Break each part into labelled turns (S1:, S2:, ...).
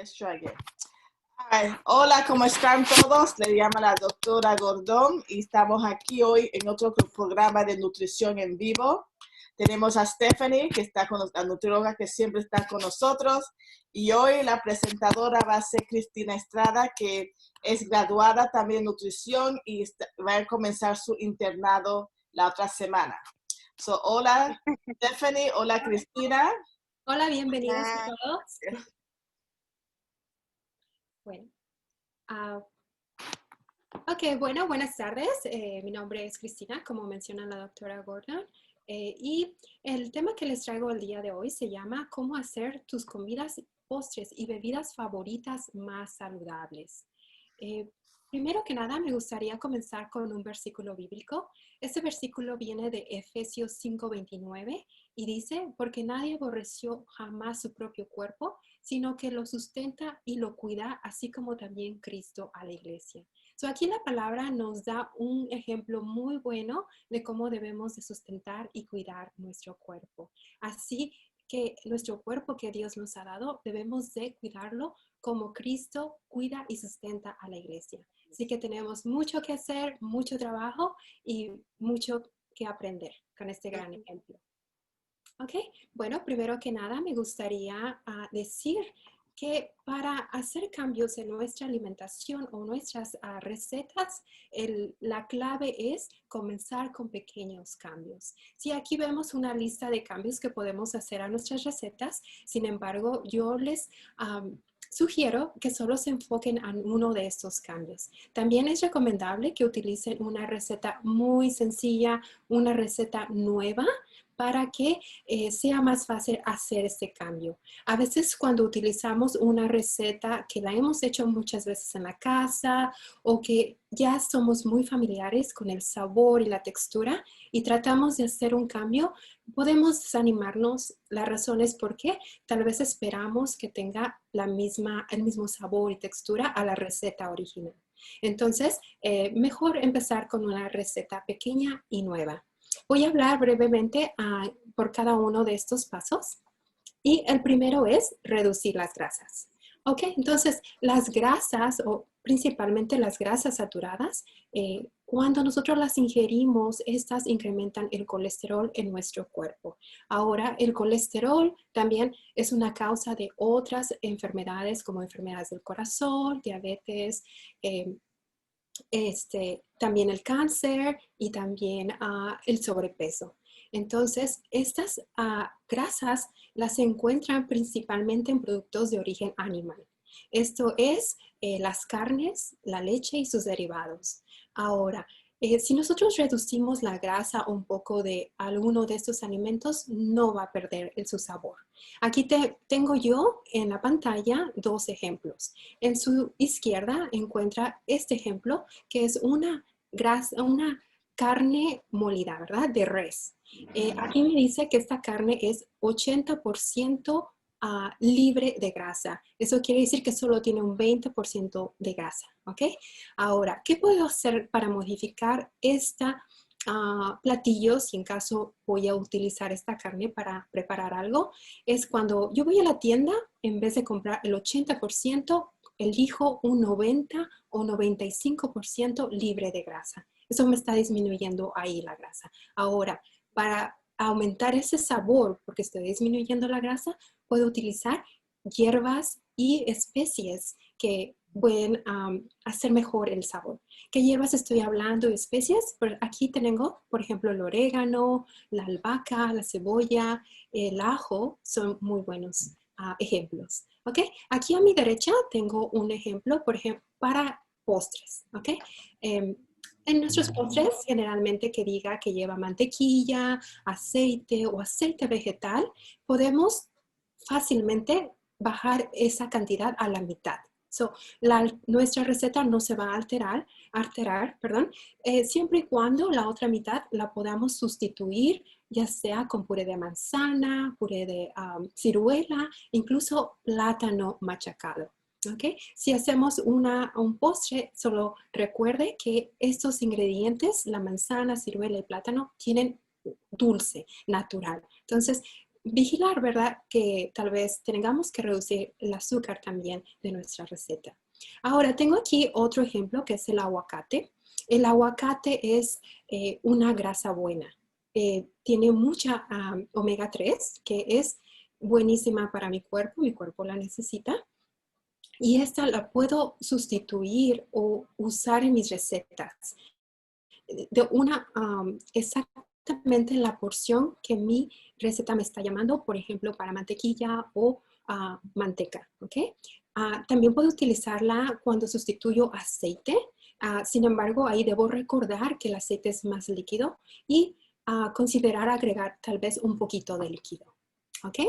S1: Let's try again. Hi. Hola, ¿cómo están todos? Le llama la doctora Gordón y estamos aquí hoy en otro programa de nutrición en vivo. Tenemos a Stephanie, que está con la nutrióloga que siempre está con nosotros, y hoy la presentadora va a ser Cristina Estrada, que es graduada también en nutrición y va a comenzar su internado la otra semana. So, hola Stephanie, hola Cristina.
S2: Hola, bienvenidos a todos. Bueno, buenas tardes. Mi nombre es Cristina, como menciona la doctora Gordon. Y el tema que les traigo el día de hoy se llama ¿Cómo hacer tus comidas, postres y bebidas favoritas más saludables? Primero que nada, me gustaría comenzar con un versículo bíblico. Este versículo viene de Efesios 5:29 y dice, porque nadie aborreció jamás su propio cuerpo, sino que lo sustenta y lo cuida, así como también Cristo a la iglesia. Aquí la palabra nos da un ejemplo muy bueno de cómo debemos de sustentar y cuidar nuestro cuerpo. Así que nuestro cuerpo que Dios nos ha dado, debemos de cuidarlo como Cristo cuida y sustenta a la iglesia. Así que tenemos mucho que hacer, mucho trabajo y mucho que aprender con este gran ejemplo. Ok, bueno, primero que nada me gustaría decir que para hacer cambios en nuestra alimentación o nuestras recetas, la clave es comenzar con pequeños cambios. Sí, aquí vemos una lista de cambios que podemos hacer a nuestras recetas. Sin embargo, yo les sugiero que solo se enfoquen en uno de estos cambios. También es recomendable que utilicen una receta muy sencilla, una receta nueva, para que sea más fácil hacer este cambio. A veces cuando utilizamos una receta que la hemos hecho muchas veces en la casa o que ya somos muy familiares con el sabor y la textura y tratamos de hacer un cambio, podemos desanimarnos. La razón es porque tal vez esperamos que tenga el mismo sabor y textura a la receta original. Entonces, mejor empezar con una receta pequeña y nueva. Voy a hablar brevemente por cada uno de estos pasos. Y el primero es reducir las grasas. Ok, entonces las grasas, o principalmente las grasas saturadas, cuando nosotros las ingerimos, estas incrementan el colesterol en nuestro cuerpo. Ahora, el colesterol también es una causa de otras enfermedades como enfermedades del corazón, diabetes, también el cáncer y también el sobrepeso. Entonces, estas grasas las encuentran principalmente en productos de origen animal. Esto es las carnes, la leche y sus derivados. Ahora, si nosotros reducimos la grasa un poco de alguno de estos alimentos, no va a perder su sabor. Aquí tengo yo en la pantalla dos ejemplos. En su izquierda encuentra este ejemplo, que es una carne molida, ¿verdad? De res. Aquí me dice que esta carne es 80% libre de grasa. Eso quiere decir que solo tiene un 20% de grasa, ¿ok? Ahora, ¿qué puedo hacer para modificar esta platillo, si en caso voy a utilizar esta carne para preparar algo? Es cuando yo voy a la tienda, en vez de comprar el 80%, elijo un 90 o 95% libre de grasa. Eso me está disminuyendo ahí la grasa. Ahora, para aumentar ese sabor, porque estoy disminuyendo la grasa, puedo utilizar hierbas y especies que pueden hacer mejor el sabor. ¿Qué hierbas estoy hablando de especies? Aquí tengo, por ejemplo, el orégano, la albahaca, la cebolla, el ajo, son muy buenos ejemplos. ¿Ok? Aquí a mi derecha tengo un ejemplo, por ejemplo, para postres. ¿Ok? En nuestros postres, generalmente que diga que lleva mantequilla, aceite o aceite vegetal, podemos fácilmente bajar esa cantidad a la mitad. Nuestra receta no se va a alterar, siempre y cuando la otra mitad la podamos sustituir, ya sea con puré de manzana, puré de ciruela, incluso plátano machacado. ¿Okay? Si hacemos un postre, solo recuerde que estos ingredientes, la manzana, ciruela y plátano, tienen dulce natural. Entonces, vigilar, ¿verdad? Que tal vez tengamos que reducir el azúcar también de nuestra receta. Ahora, tengo aquí otro ejemplo que es el aguacate. El aguacate es una grasa buena. Tiene mucha omega 3, que es buenísima para mi cuerpo la necesita. Y esta la puedo sustituir o usar en mis recetas de una exactamente la porción que mi receta me está llamando, por ejemplo, para mantequilla o manteca, ¿ok? También puedo utilizarla cuando sustituyo aceite. Sin embargo, ahí debo recordar que el aceite es más líquido y considerar agregar tal vez un poquito de líquido, ¿ok?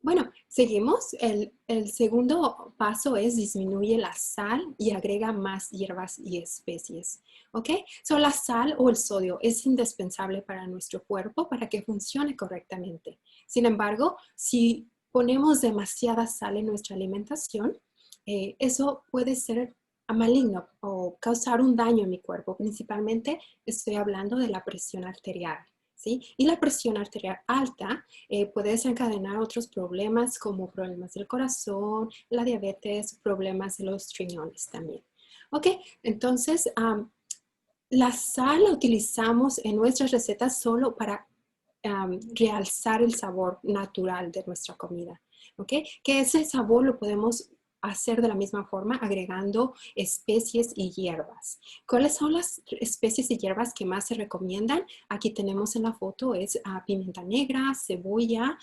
S2: Bueno, seguimos. El segundo paso es disminuye la sal y agrega más hierbas y especies. ¿Ok? So, la sal o el sodio es indispensable para nuestro cuerpo para que funcione correctamente. Sin embargo, si ponemos demasiada sal en nuestra alimentación, eso puede ser maligno o causar un daño en mi cuerpo. Principalmente estoy hablando de la presión arterial. ¿Sí? Y la presión arterial alta puede desencadenar otros problemas como problemas del corazón, la diabetes, problemas de los riñones también. Ok, entonces la sal la utilizamos en nuestras recetas solo para realzar el sabor natural de nuestra comida. Ok, que ese sabor lo podemos hacer de la misma forma agregando especies y hierbas. ¿Cuáles son las especies y hierbas que más se recomiendan? Aquí tenemos en la foto es pimienta negra, cebolla,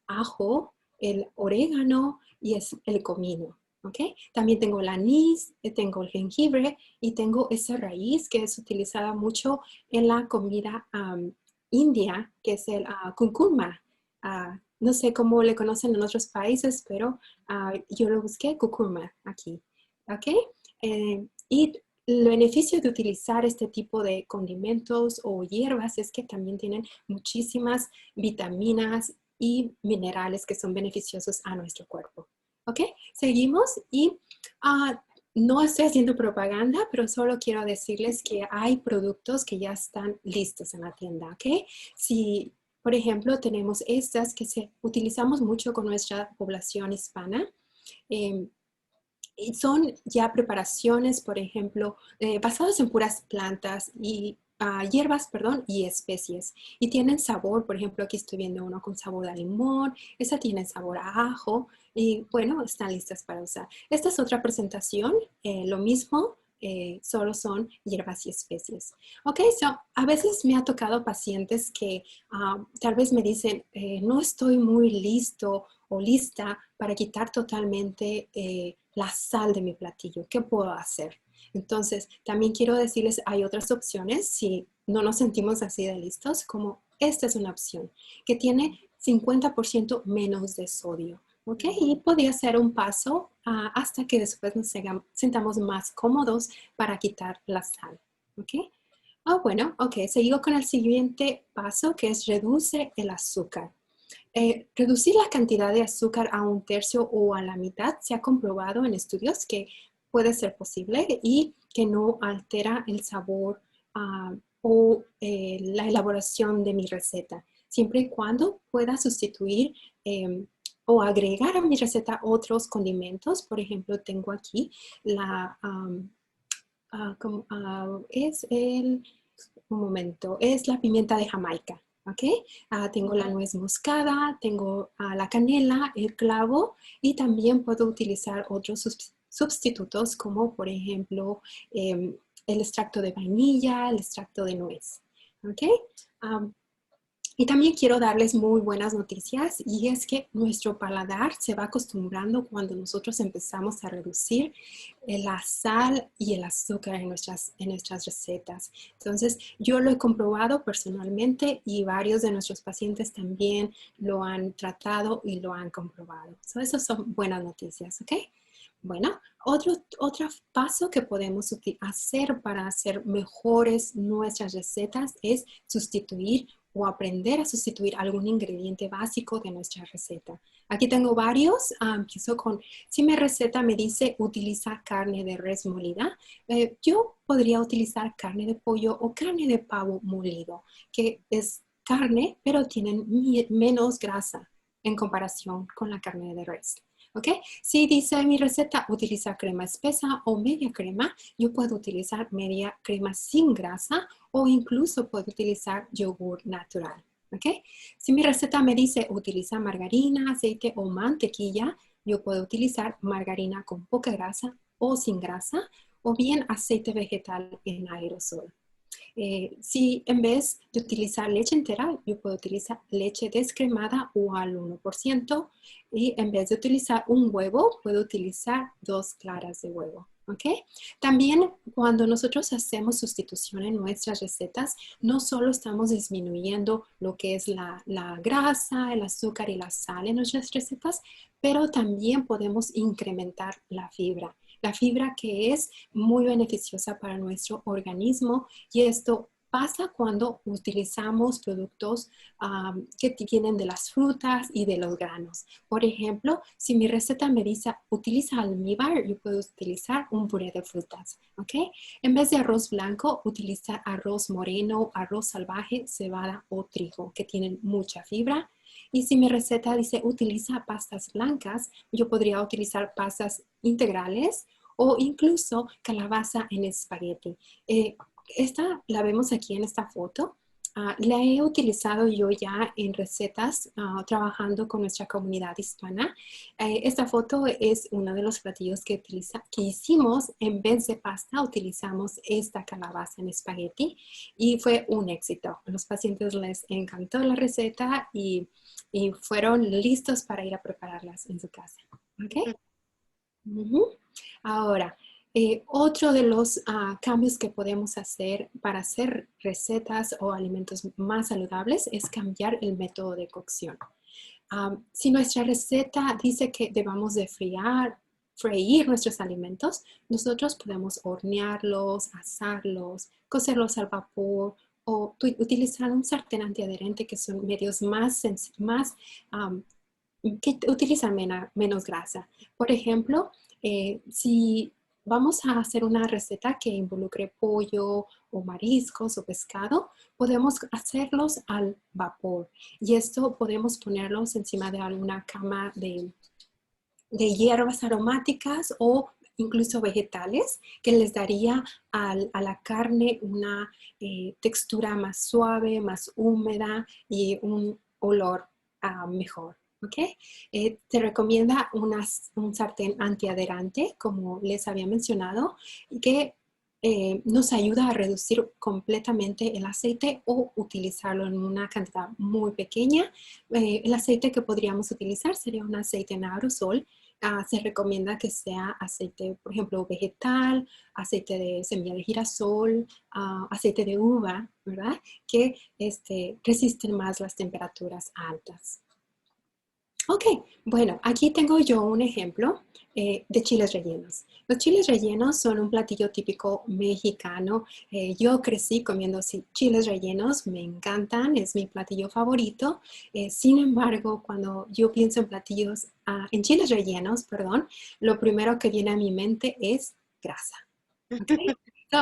S2: ajo, el orégano y es el comino. ¿Okay? También tengo el anís, tengo el jengibre y tengo esa raíz que es utilizada mucho en la comida india, que es el curcuma. No sé cómo le conocen en otros países, pero yo lo busqué curcuma aquí. ¿Ok? Y el beneficio de utilizar este tipo de condimentos o hierbas es que también tienen muchísimas vitaminas y minerales que son beneficiosos a nuestro cuerpo. ¿Ok? Seguimos y no estoy haciendo propaganda, pero solo quiero decirles que hay productos que ya están listos en la tienda, ¿ok? Si, por ejemplo, tenemos estas que utilizamos mucho con nuestra población hispana, y son ya preparaciones, por ejemplo, basadas en puras plantas y hierbas, perdón, y especies. Y tienen sabor, por ejemplo, aquí estoy viendo uno con sabor a limón, esa tiene sabor a ajo y bueno, están listas para usar. Esta es otra presentación, lo mismo, solo son hierbas y especies. Ok, so a veces me ha tocado pacientes que tal vez me dicen, no estoy muy listo o lista para quitar totalmente la sal de mi platillo. ¿Qué puedo hacer? Entonces, también quiero decirles, hay otras opciones si no nos sentimos así de listos, como esta es una opción que tiene 50% menos de sodio. ¿Ok? Y podría ser un paso hasta que después nos sentamos más cómodos para quitar la sal. ¿Ok? Bueno, ok, seguimos con el siguiente paso que es reduce el azúcar. Reducir la cantidad de azúcar a un tercio o a la mitad se ha comprobado en estudios que puede ser posible y que no altera el sabor o la elaboración de mi receta, siempre y cuando pueda sustituir o agregar a mi receta otros condimentos. Por ejemplo, tengo aquí un momento, es la pimienta de Jamaica. ¿Ok? Tengo la nuez moscada, tengo la canela, el clavo y también puedo utilizar otros sustitutos como por ejemplo el extracto de vainilla, el extracto de nuez. ¿Ok? Y también quiero darles muy buenas noticias y es que nuestro paladar se va acostumbrando cuando nosotros empezamos a reducir la sal y el azúcar en nuestras recetas. Entonces, yo lo he comprobado personalmente y varios de nuestros pacientes también lo han tratado y lo han comprobado. So, esas son buenas noticias, ¿ok? Bueno, otro paso que podemos hacer para hacer mejores nuestras recetas es sustituir o aprender a sustituir algún ingrediente básico de nuestra receta. Aquí tengo varios. Empiezo con, si mi receta me dice utiliza carne de res molida, yo podría utilizar carne de pollo o carne de pavo molido, que es carne, pero tienen menos grasa en comparación con la carne de res. ¿Ok? Si dice mi receta utiliza crema espesa o media crema, yo puedo utilizar media crema sin grasa o incluso puedo utilizar yogur natural. ¿Ok? Si mi receta me dice utiliza margarina, aceite o mantequilla, yo puedo utilizar margarina con poca grasa o sin grasa o bien aceite vegetal en aerosol. Si en vez de utilizar leche entera, yo puedo utilizar leche descremada o al 1%. Y en vez de utilizar un huevo, puedo utilizar 2 claras de huevo. ¿Ok? También cuando nosotros hacemos sustitución en nuestras recetas, no solo estamos disminuyendo lo que es la grasa, el azúcar y la sal en nuestras recetas, pero también podemos incrementar la fibra. La fibra que es muy beneficiosa para nuestro organismo y esto pasa cuando utilizamos productos que vienen de las frutas y de los granos. Por ejemplo, si mi receta me dice utiliza almíbar, yo puedo utilizar un puré de frutas, ¿ok? En vez de arroz blanco, utiliza arroz moreno, arroz salvaje, cebada o trigo, que tienen mucha fibra. Y si mi receta dice utiliza pastas blancas, yo podría utilizar pastas integrales o incluso calabaza en espagueti. Esta la vemos aquí en esta foto. La he utilizado yo ya en recetas trabajando con nuestra comunidad hispana. Esta foto es uno de los platillos que hicimos. En vez de pasta, utilizamos esta calabaza en espagueti y fue un éxito. A los pacientes les encantó la receta y fueron listos para ir a prepararlas en su casa. ¿Ok? Ahora, otro de los cambios que podemos hacer para hacer recetas o alimentos más saludables es cambiar el método de cocción. Si nuestra receta dice que debamos de freír nuestros alimentos, nosotros podemos hornearlos, asarlos, cocerlos al vapor o utilizar un sartén antiadherente que son medios que utilizan menos grasa. Por ejemplo, si vamos a hacer una receta que involucre pollo o mariscos o pescado, podemos hacerlos al vapor. Y esto podemos ponerlos encima de alguna cama de hierbas aromáticas o incluso vegetales que les daría a la carne una textura más suave, más húmeda y un olor mejor. ¿Ok? Te recomienda un sartén antiadherente, como les había mencionado, que nos ayuda a reducir completamente el aceite o utilizarlo en una cantidad muy pequeña. El aceite que podríamos utilizar sería un aceite en aerosol. Se recomienda que sea aceite, por ejemplo, vegetal, aceite de semilla de girasol, aceite de uva, ¿verdad? Que resisten más las temperaturas altas. Ok, bueno, aquí tengo yo un ejemplo de chiles rellenos. Los chiles rellenos son un platillo típico mexicano. Yo crecí comiendo chiles rellenos, me encantan, es mi platillo favorito. Sin embargo, cuando yo pienso en chiles rellenos, perdón, lo primero que viene a mi mente es grasa. Okay. So,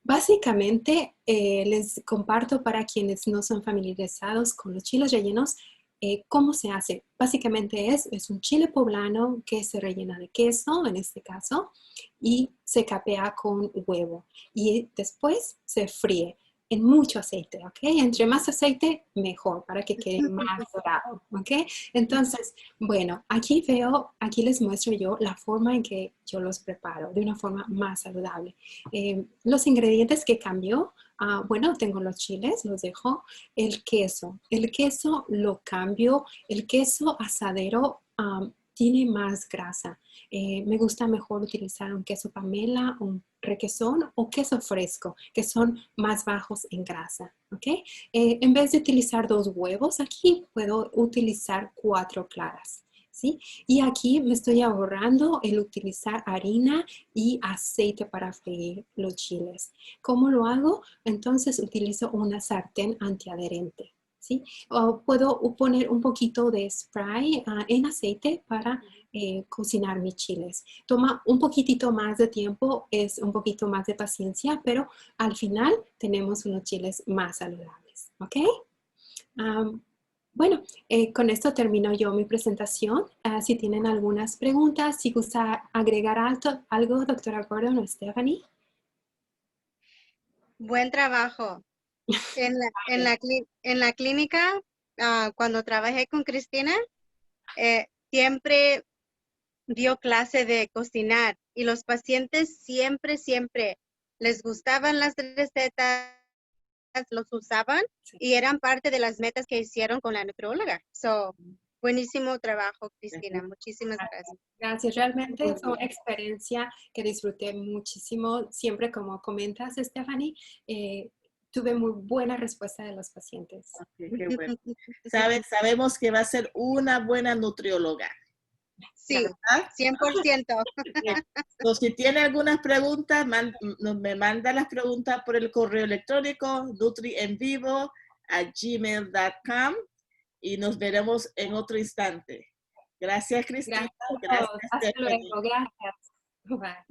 S2: básicamente, les comparto para quienes no son familiarizados con los chiles rellenos, ¿cómo se hace? Básicamente es un chile poblano que se rellena de queso, en este caso, y se capea con huevo. Y después se fríe en mucho aceite, ¿ok? Entre más aceite, mejor, para que quede más dorado, ¿ok? Entonces, bueno, aquí les muestro yo la forma en que yo los preparo, de una forma más saludable. Los ingredientes que cambio, bueno, tengo los chiles, los dejo. El queso lo cambio. El queso asadero tiene más grasa. Me gusta mejor utilizar un queso Pamela, un requesón o queso fresco, que son más bajos en grasa. ¿Ok? En vez de utilizar 2 huevos, aquí puedo utilizar 4 claras. ¿Sí? Y aquí me estoy ahorrando el utilizar harina y aceite para freír los chiles. ¿Cómo lo hago? Entonces utilizo una sartén antiadherente. ¿Sí? O puedo poner un poquito de spray en aceite para cocinar mis chiles. Toma un poquitito más de tiempo, es un poquito más de paciencia, pero al final tenemos unos chiles más saludables. ¿Ok? Bueno, con esto termino yo mi presentación. Si tienen algunas preguntas, si gusta agregar algo, doctora Gordon o Stephanie.
S3: Buen trabajo. En la clínica, cuando trabajé con Cristina, siempre dio clase de cocinar y los pacientes siempre les gustaban las recetas, los usaban y eran parte de las metas que hicieron con la nutrióloga. So, buenísimo trabajo, Cristina. Muchísimas gracias.
S2: Gracias, realmente fue una experiencia que disfruté muchísimo. Siempre, como comentas, Stephanie, tuve muy buena respuesta de los pacientes.
S1: Okay, qué bueno. Sabemos que va a ser una buena nutrióloga.
S3: Sí,
S1: ¿verdad?
S3: 100%.
S1: Entonces, si tiene algunas preguntas, me manda las preguntas por el correo electrónico nutrienvivo@gmail.com y nos veremos en otro instante. Gracias, Cristina.
S2: Gracias a todos. Hasta
S1: Stephanie.
S2: luego. Gracias. Bye.